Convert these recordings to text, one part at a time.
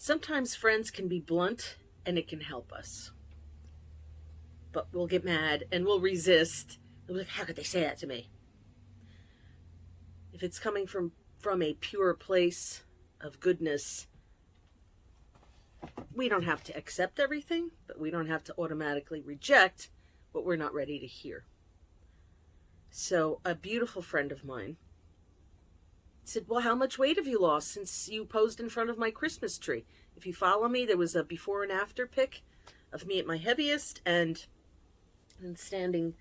Sometimes friends can be blunt and it can help us. But we'll get mad and we'll resist. We'll be like, how could they say that to me? If it's coming from a pure place of goodness, we don't have to accept everything, but we don't have to automatically reject what we're not ready to hear. So a beautiful friend of mine said, well, how much weight have you lost since you posed in front of my Christmas tree? If you follow me, there was a before and after pic of me at my heaviest and standing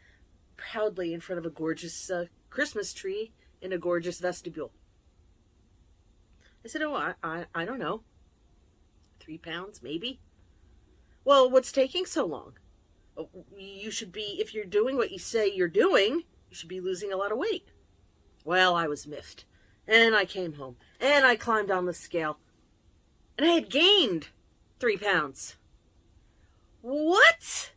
proudly in front of a gorgeous Christmas tree in a gorgeous vestibule. I said, oh, I don't know. 3 pounds, maybe? Well, what's taking so long? You should be, if you're doing what you say you're doing, you should be losing a lot of weight. Well, I was miffed. And I came home. And I climbed on the scale. And I had gained 3 pounds. What?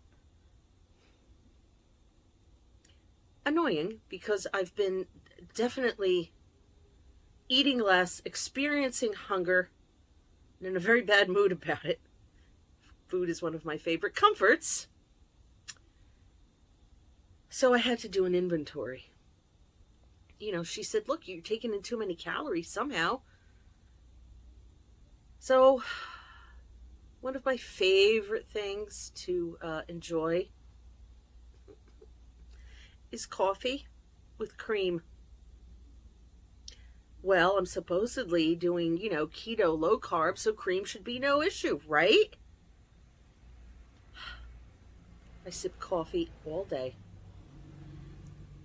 Annoying, because I've been definitely eating less, experiencing hunger, and in a very bad mood about it. Food is one of my favorite comforts. So I had to do an inventory. You know, she said, look, you're taking in too many calories somehow. So one of my favorite things to enjoy is coffee with cream. Well, I'm supposedly doing, keto, low carb, so cream should be no issue, right? I sip coffee all day.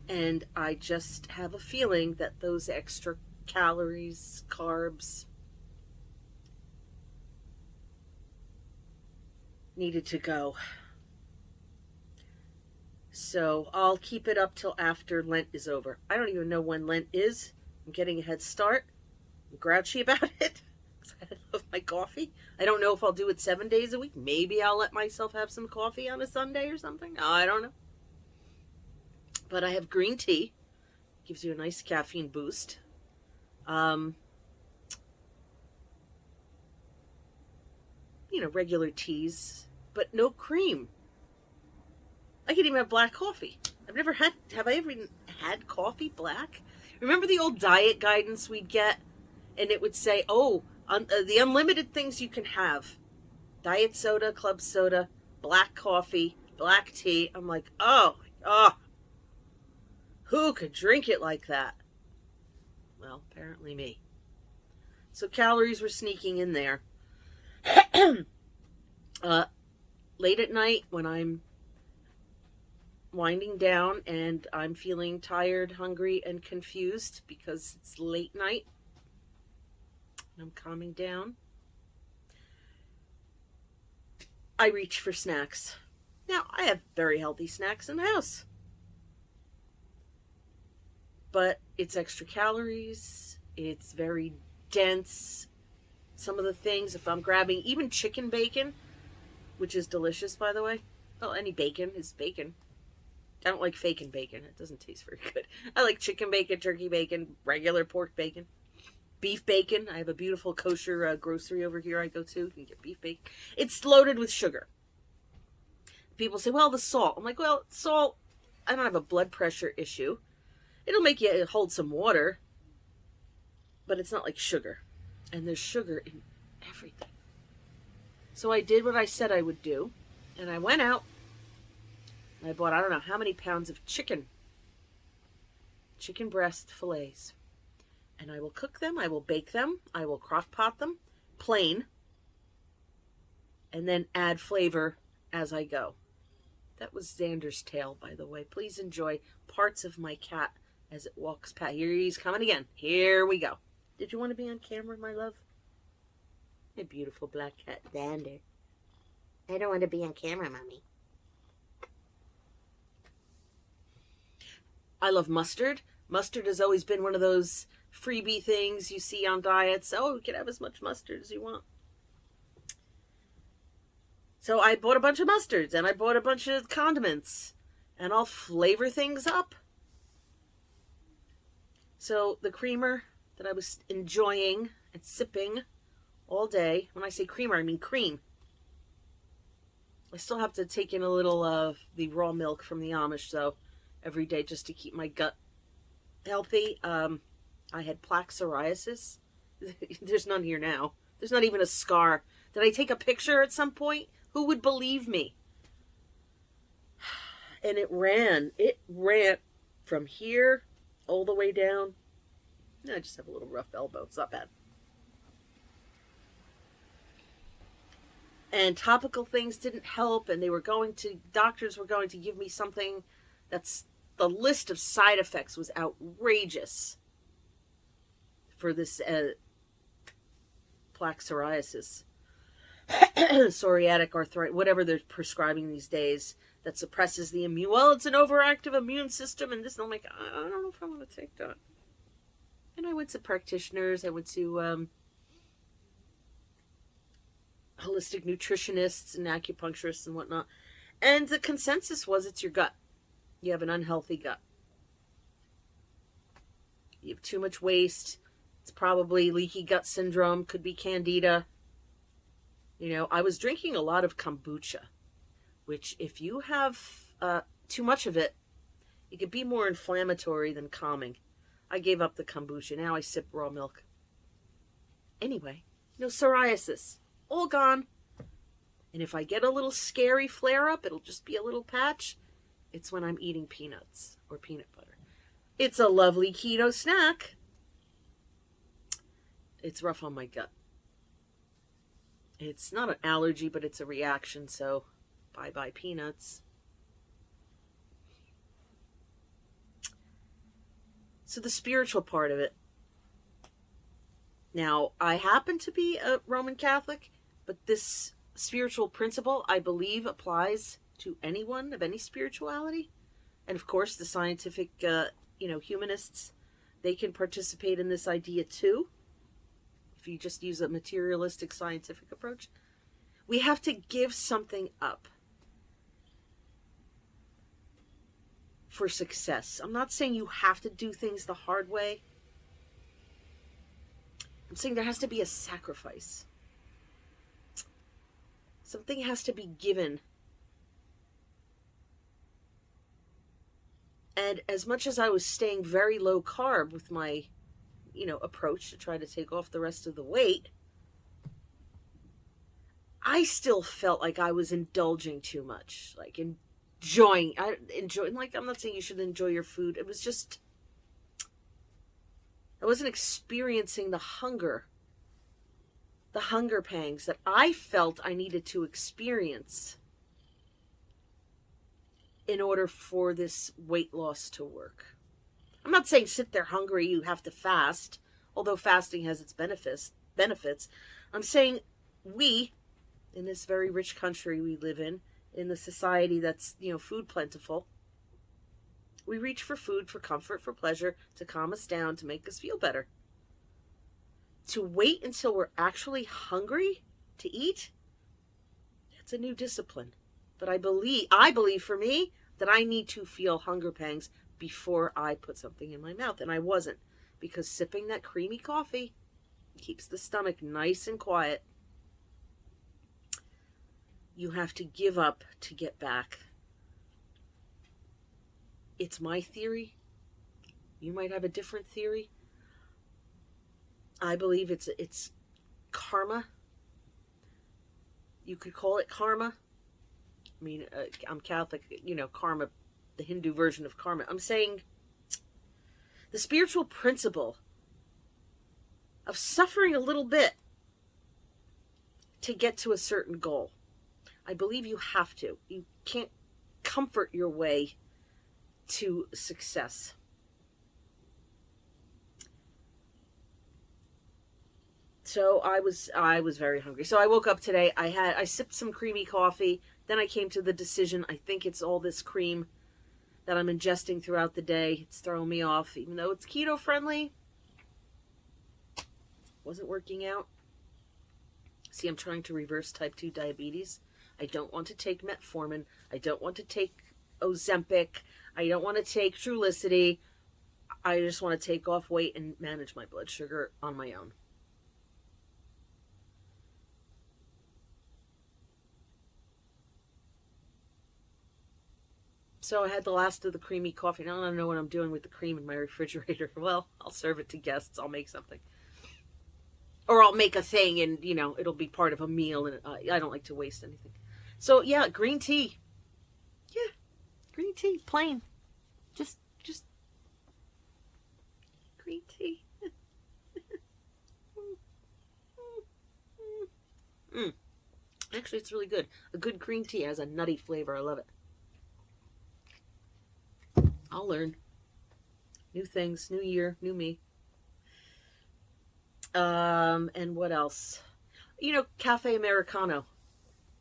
And I just have a feeling that those extra calories, carbs, needed to go. So I'll keep it up till after Lent is over. I don't even know when Lent is. I'm getting a head start. I'm grouchy about it because I love my coffee. I don't know if I'll do it 7 days a week. Maybe I'll let myself have some coffee on a Sunday or something. I don't know. But I have green tea. Gives you a nice caffeine boost. Regular teas, but no cream. I could even have black coffee. Have I ever had coffee black? Remember the old diet guidance we'd get? And it would say, the unlimited things you can have. Diet soda, club soda, black coffee, black tea. I'm like, who could drink it like that? Well, apparently me. So calories were sneaking in there. Late at night when I'm winding down and I'm feeling tired, hungry, and confused because it's late night, I'm calming down, I reach for snacks. Now, I have very healthy snacks in the house. But it's extra calories. It's very dense. Some of the things, if I'm grabbing even chicken bacon, which is delicious, by the way. Well, any bacon is bacon. I don't like faking bacon. It doesn't taste very good. I like chicken bacon, turkey bacon, regular pork bacon, beef bacon. I have a beautiful kosher grocery over here I go to. You can get beef bacon. It's loaded with sugar. People say, well, the salt. I'm like, well, salt, I don't have a blood pressure issue. It'll make you hold some water, but it's not like sugar. And there's sugar in everything. So I did what I said I would do, and I went out, and I bought I don't know how many pounds of chicken breast fillets. And I will cook them, I will bake them, I will crock pot them, plain, and then add flavor as I go. That was Xander's tail, by the way. Please enjoy parts of my cat as it walks past. Here he's coming again. Here we go. Did you want to be on camera, my love? A beautiful black cat, Xander. I don't want to be on camera, Mommy. I love mustard. Mustard has always been one of those freebie things you see on diets. Oh, you can have as much mustard as you want. So I bought a bunch of mustards and I bought a bunch of condiments and I'll flavor things up. So the creamer that I was enjoying and sipping all day. When I say creamer, I mean cream. I still have to take in a little of the raw milk from the Amish, though, every day just to keep my gut healthy. I had plaque psoriasis. There's none here now. There's not even a scar. Did I take a picture at some point? Who would believe me? And it ran from here all the way down. I just have a little rough elbow. It's not bad. And topical things didn't help, and doctors were going to give me something the list of side effects was outrageous for this plaque psoriasis, psoriatic arthritis, whatever they're prescribing these days, that suppresses the immune. Well, it's an overactive immune system, and this. And I'm like, I don't know if I want to take that. And I went to practitioners. I went to holistic nutritionists and acupuncturists and whatnot. And the consensus was it's your gut. You have an unhealthy gut. You have too much waste. It's probably leaky gut syndrome. Could be candida. I was drinking a lot of kombucha, which if you have too much of it, it could be more inflammatory than calming. I gave up the kombucha. Now I sip raw milk. Anyway, psoriasis. All gone. And if I get a little scary flare-up, it'll just be a little patch. It's when I'm eating peanuts or peanut butter. It's a lovely keto snack. It's rough on my gut. It's not an allergy, but it's a reaction, so bye-bye peanuts. So the spiritual part of it. Now, I happen to be a Roman Catholic, but this spiritual principle, I believe, applies to anyone of any spirituality. And of course, the scientific, humanists, they can participate in this idea too. If you just use a materialistic scientific approach. We have to give something up for success. I'm not saying you have to do things the hard way. I'm saying there has to be a sacrifice. Something has to be given. And as much as I was staying very low carb with my, approach to try to take off the rest of the weight, I still felt like I was indulging too much. Like enjoying, like, I'm not saying you should enjoy your food. It was just, I wasn't experiencing the hunger pangs that I felt I needed to experience in order for this weight loss to work. I'm not saying sit there hungry, you have to fast, although fasting has its benefits. I'm saying we, in this very rich country we live in the society that's, food plentiful, we reach for food, for comfort, for pleasure, to calm us down, to make us feel better. To wait until we're actually hungry to eat, that's a new discipline. But I believe for me, that I need to feel hunger pangs before I put something in my mouth. And I wasn't, because sipping that creamy coffee keeps the stomach nice and quiet. You have to give up to get back. It's my theory. You might have a different theory. I believe it's karma. You could call it karma. I mean, I'm Catholic, karma, the Hindu version of karma. I'm saying the spiritual principle of suffering a little bit to get to a certain goal. I believe you have to. You can't comfort your way to success. So I was very hungry. So I woke up today. I sipped some creamy coffee. Then I came to the decision, I think it's all this cream that I'm ingesting throughout the day. It's throwing me off, even though it's keto friendly. Wasn't working out. See, I'm trying to reverse type 2 diabetes. I don't want to take metformin. I don't want to take Ozempic. I don't want to take Trulicity. I just want to take off weight and manage my blood sugar on my own. So I had the last of the creamy coffee. Now I don't know what I'm doing with the cream in my refrigerator. Well, I'll serve it to guests. I'll make something. Or I'll make a thing and, it'll be part of a meal. And I don't like to waste anything. So, yeah, green tea. Yeah, green tea, plain. Just green tea. Actually, it's really good. A good green tea has a nutty flavor. I love it. I'll learn. New things, new year, new me. And what else? Cafe Americano.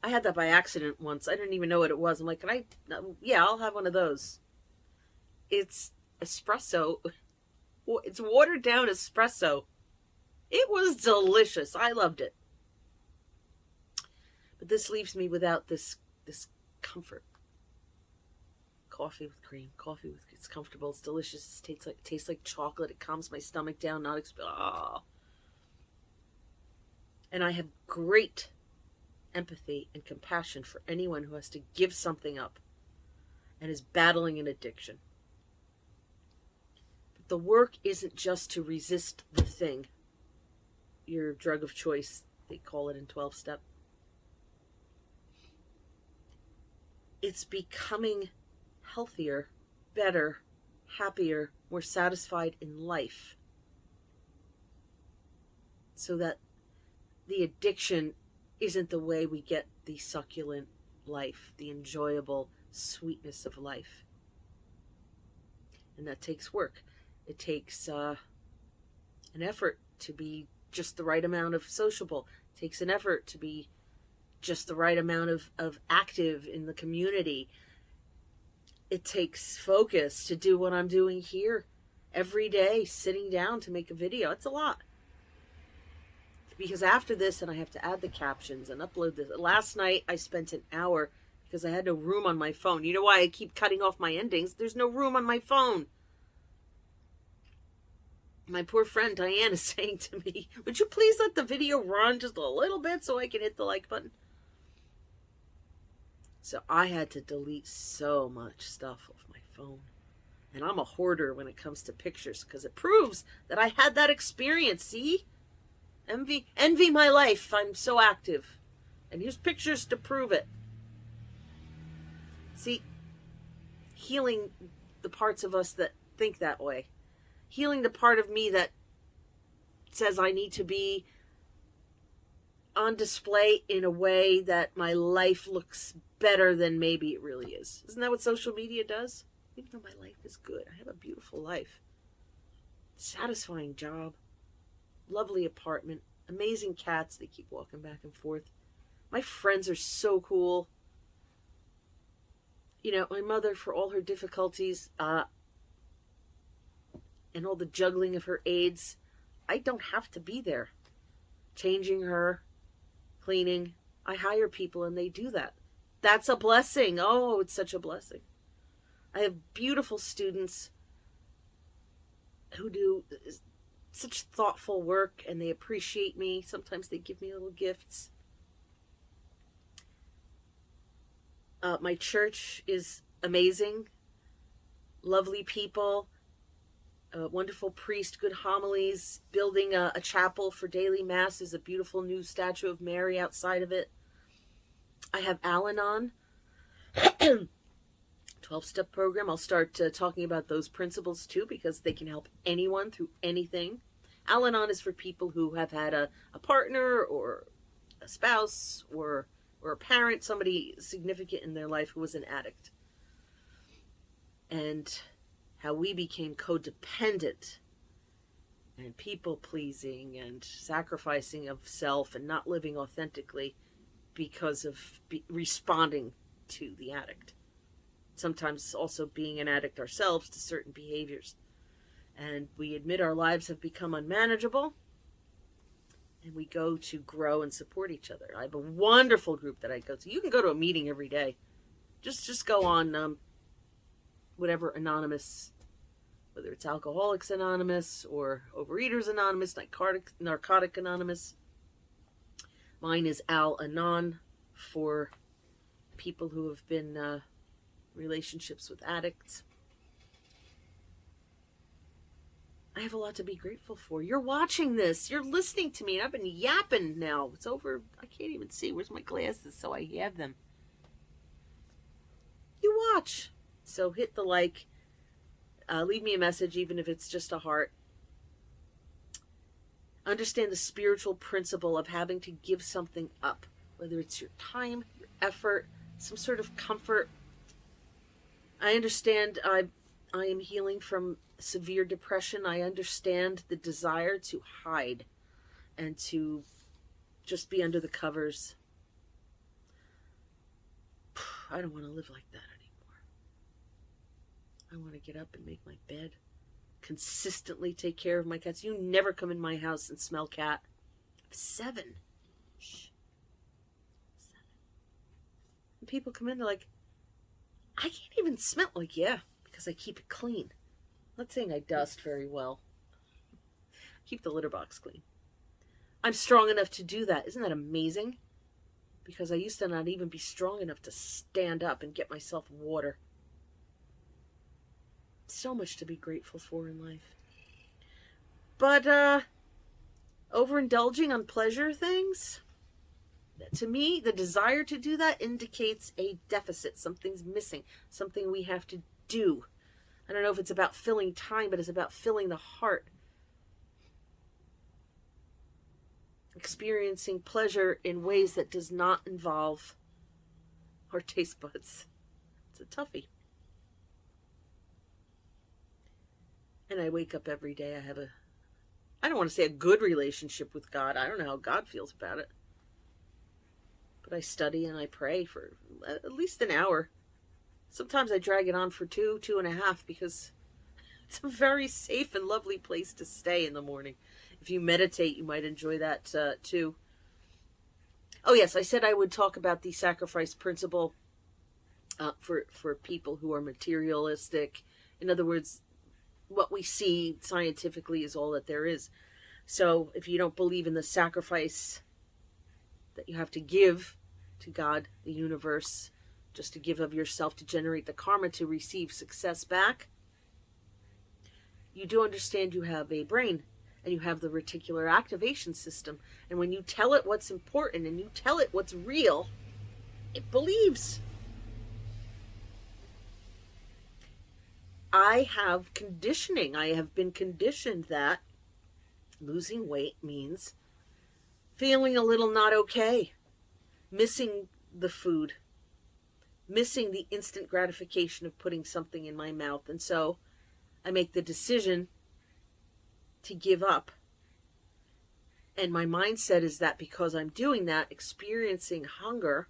I had that by accident once. I didn't even know what it was. I'm like, yeah, I'll have one of those. It's espresso. It's watered down espresso. It was delicious. I loved it. But this leaves me without this comfort. Coffee with cream. It's comfortable. It's delicious. It tastes like chocolate. It calms my stomach down. And I have great empathy and compassion for anyone who has to give something up and is battling an addiction. But the work isn't just to resist the thing, your drug of choice, they call it in 12-step. It's becoming healthier, better, happier, more satisfied in life. So that the addiction isn't the way we get the succulent life, the enjoyable sweetness of life. And that takes work. It takes an effort to be just the right amount of sociable. It takes an effort to be just the right amount of active in the community. It takes focus to do what I'm doing here every day, sitting down to make a video. It's a lot. Because after this, and I have to add the captions and upload this. Last night, I spent an hour because I had no room on my phone. You know why I keep cutting off my endings? There's no room on my phone. My poor friend Diane is saying to me, would you please let the video run just a little bit so I can hit the like button? So I had to delete so much stuff off my phone. And I'm a hoarder when it comes to pictures because it proves that I had that experience. See? Envy my life. I'm so active. And here's pictures to prove it. See, healing the parts of us that think that way. Healing the part of me that says I need to be on display in a way that my life looks better than maybe it really is. Isn't that what social media does? Even though my life is good, I have a beautiful life. Satisfying job. Lovely apartment. Amazing cats. They keep walking back and forth. My friends are so cool. My mother, for all her difficulties, and all the juggling of her aids, I don't have to be there. Changing her, cleaning. I hire people and they do that. That's a blessing. Oh, it's such a blessing. I have beautiful students who do such thoughtful work and they appreciate me. Sometimes they give me little gifts. My church is amazing. Lovely people. A wonderful priest, good homilies. Building a chapel for daily mass. There's a beautiful new statue of Mary outside of it. I have Al-Anon. 12-step program. I'll start talking about those principles too because they can help anyone through anything. Al-Anon is for people who have had a partner or a spouse or a parent, somebody significant in their life who was an addict. And how we became codependent and people-pleasing and sacrificing of self and not living authentically because of responding to the addict. Sometimes also being an addict ourselves to certain behaviors. And we admit our lives have become unmanageable. And we go to grow and support each other. I have a wonderful group that I go to. You can go to a meeting every day. Just go on whatever anonymous, whether it's Alcoholics Anonymous or Overeaters Anonymous, Narcotic Anonymous. Mine is Al-Anon for people who have been relationships with addicts. I have a lot to be grateful for. You're watching this. You're listening to me. And I've been yapping now. It's over. I can't even see. Where's my glasses? So I have them. You watch. So hit the like. Leave me a message, even if it's just a heart. Understand the spiritual principle of having to give something up. Whether it's your time, your effort, some sort of comfort. I understand I am healing from severe depression. I understand the desire to hide and to just be under the covers. I don't want to live like that anymore. I want to get up and make my bed, consistently take care of my cats. You never come in my house and smell cat. I have 7. Shh. 7. And people come in, they're like, I can't even smell. Like, yeah, because I keep it clean. I'm not saying I dust very well. Keep the litter box clean. I'm strong enough to do that. Isn't that amazing? Because I used to not even be strong enough to stand up and get myself water. So much to be grateful for in life. But overindulging on pleasure things, to me, the desire to do that indicates a deficit. Something's missing. Something we have to do. I don't know if it's about filling time, but it's about filling the heart. Experiencing pleasure in ways that does not involve our taste buds. It's a toughie. And I wake up every day. I don't want to say a good relationship with God. I don't know how God feels about it. But I study and I pray for at least an hour. Sometimes I drag it on for 2.5, because it's a very safe and lovely place to stay in the morning. If you meditate, you might enjoy that too. Oh yes, I said I would talk about the sacrifice principle for people who are materialistic. In other words, what we see scientifically is all that there is. So if you don't believe in the sacrifice that you have to give to God, the universe, just to give of yourself to generate the karma to receive success back, you do understand you have a brain and you have the reticular activation system. And when you tell it what's important and you tell it what's real, it believes. I have conditioning. I have been conditioned that losing weight means feeling a little not okay, missing the food, missing the instant gratification of putting something in my mouth. And so I make the decision to give up. And my mindset is that because I'm doing that, experiencing hunger,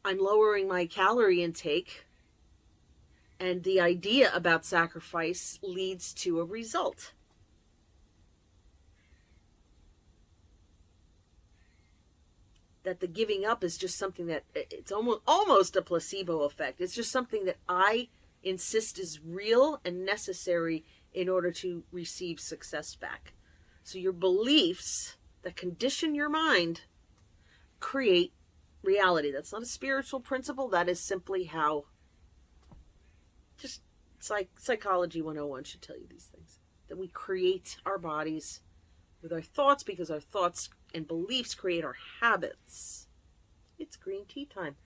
I'm lowering my calorie intake. And the idea about sacrifice leads to a result. That the giving up is just something that it's almost a placebo effect. It's just something that I insist is real and necessary in order to receive success back. So your beliefs that condition your mind create reality. That's not a spiritual principle. That is simply how, just psychology 101 should tell you these things. That we create our bodies with our thoughts, because our thoughts and beliefs create our habits. It's green tea time.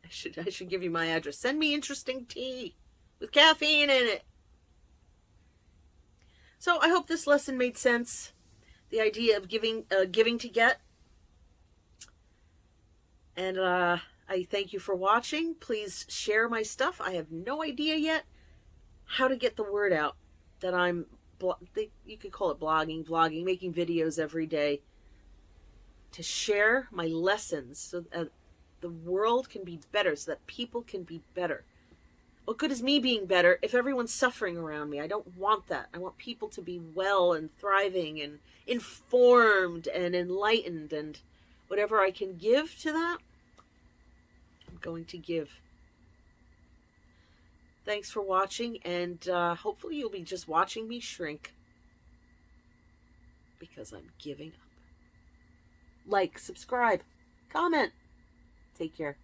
I should give you my address. Send me interesting tea with caffeine in it. So I hope this lesson made sense. The idea of giving to get. And I thank you for watching. Please share my stuff. I have no idea yet how to get the word out that I'm, you could call it blogging, vlogging, making videos every day to share my lessons so that the world can be better, so that people can be better. What good is me being better if everyone's suffering around me? I don't want that. I want people to be well and thriving and informed and enlightened, and whatever I can give to that, I'm going to give. Thanks for watching, and hopefully you'll be just watching me shrink because I'm giving up. like, subscribe, comment. Take care.